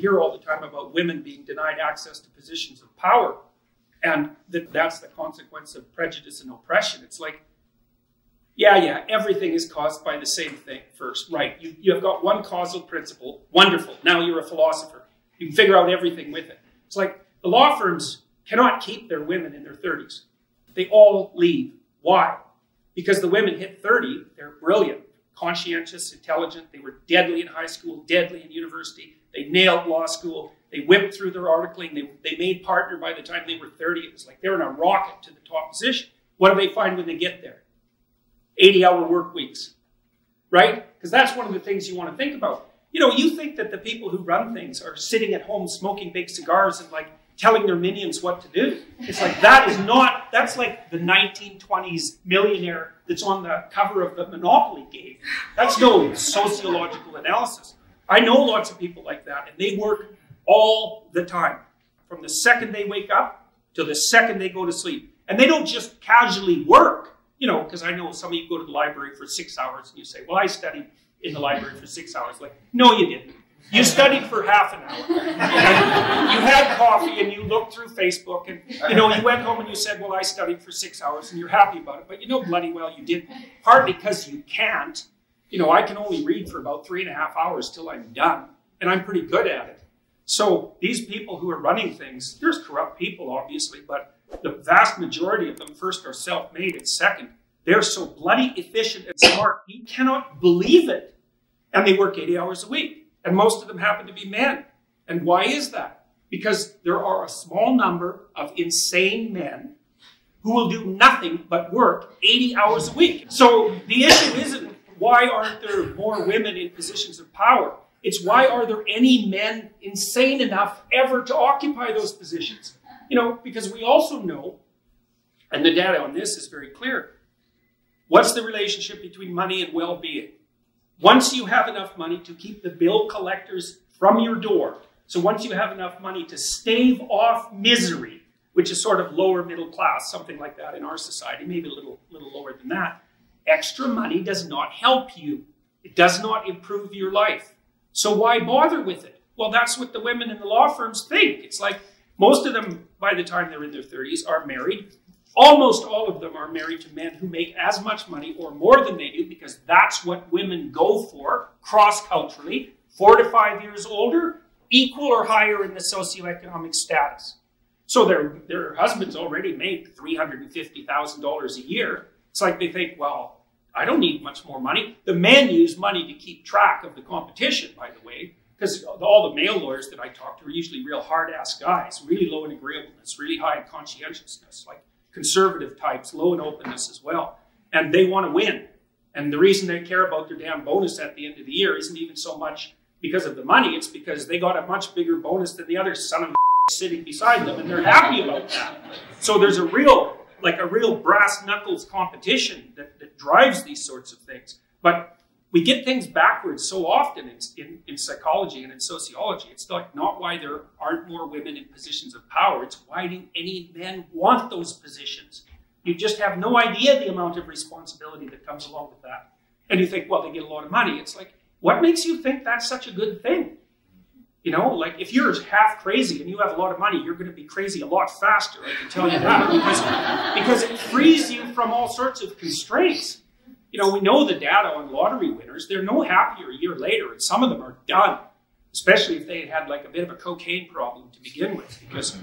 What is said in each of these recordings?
hear all the time about women being denied access to positions of power, and that's the consequence of prejudice and oppression. It's like, yeah, everything is caused by the same thing first. Right, you have got one causal principle. Wonderful. Now you're a philosopher. You can figure out everything with it. It's like the law firms cannot keep their women in their 30s. They all leave. Why? Because the women hit 30, they're brilliant, conscientious, intelligent. They were deadly in high school, deadly in university. They nailed law school. They whipped through their articling. They made partner by the time they were 30. It was like they're in a rocket to the top position. What do they find when they get there? 80-hour work weeks, right? Because that's one of the things you want to think about. You know, you think that the people who run things are sitting at home smoking big cigars and like telling their minions what to do. It's like, that's like the 1920s millionaire that's on the cover of the Monopoly game. That's no sociological analysis. I know lots of people like that, and they work all the time, from the second they wake up to the second they go to sleep. And they don't just casually work, you know, because I know some of you go to the library for 6 hours and you say, well, I studied in the library for 6 hours. Like, no, you didn't. You studied for half an hour. And you had coffee and you looked through Facebook and, you know, you went home and you said, well, I studied for 6 hours, and you're happy about it. But you know bloody well you didn't. Partly because you can't. You know, I can only read for about 3.5 hours till I'm done. And I'm pretty good at it. So these people who are running things, there's corrupt people, obviously, but the vast majority of them, first, are self-made, and second, they're so bloody efficient and smart, you cannot believe it. And they work 80 hours a week. And most of them happen to be men. And why is that? Because there are a small number of insane men who will do nothing but work 80 hours a week. So the issue isn't why aren't there more women in positions of power? It's why are there any men insane enough ever to occupy those positions? You know, because we also know, and the data on this is very clear, what's the relationship between money and well-being? Once you have enough money to keep the bill collectors from your door, so once you have enough money to stave off misery, which is sort of lower middle class, something like that in our society, maybe a little lower than that, extra money does not help you. It does not improve your life. So why bother with it? Well, that's what the women in the law firms think. It's like most of them, by the time they're in their 30s, are married. Almost all of them are married to men who make as much money or more than they do, because that's what women go for cross-culturally. 4 to 5 years older, equal or higher in the socioeconomic status. So their husbands already make $350,000 a year. It's like they think, well, I don't need much more money. The men use money to keep track of the competition, by the way, because all the male lawyers that I talk to are usually real hard-ass guys, really low in agreeableness, really high in conscientiousness, like conservative types, low in openness as well. And they want to win. And the reason they care about their damn bonus at the end of the year isn't even so much because of the money, it's because they got a much bigger bonus than the other son of a sitting beside them, and they're happy about that. So there's a real brass knuckles competition that drives these sorts of things. But we get things backwards so often in psychology and in sociology. It's like not why there aren't more women in positions of power. It's why do any men want those positions? You just have no idea the amount of responsibility that comes along with that. And you think, well, they get a lot of money. It's like, what makes you think that's such a good thing? You know, like if you're half crazy and you have a lot of money, you're going to be crazy a lot faster, I can tell you that, because it frees you from all sorts of constraints. You know, we know the data on lottery winners. They're no happier a year later, and some of them are done, especially if they had like a bit of a cocaine problem to begin with, because,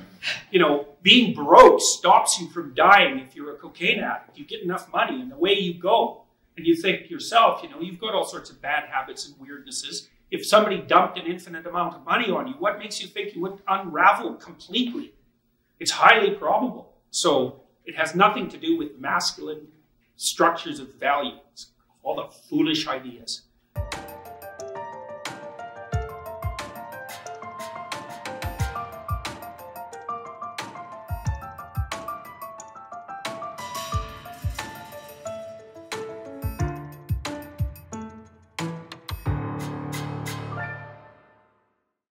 you know, being broke stops you from dying if you're a cocaine addict. You get enough money and away you go. And you think to yourself, you know, you've got all sorts of bad habits and weirdnesses. If somebody dumped an infinite amount of money on you, what makes you think you would unravel completely? It's highly probable. So it has nothing to do with masculine structures of value. It's all the foolish ideas.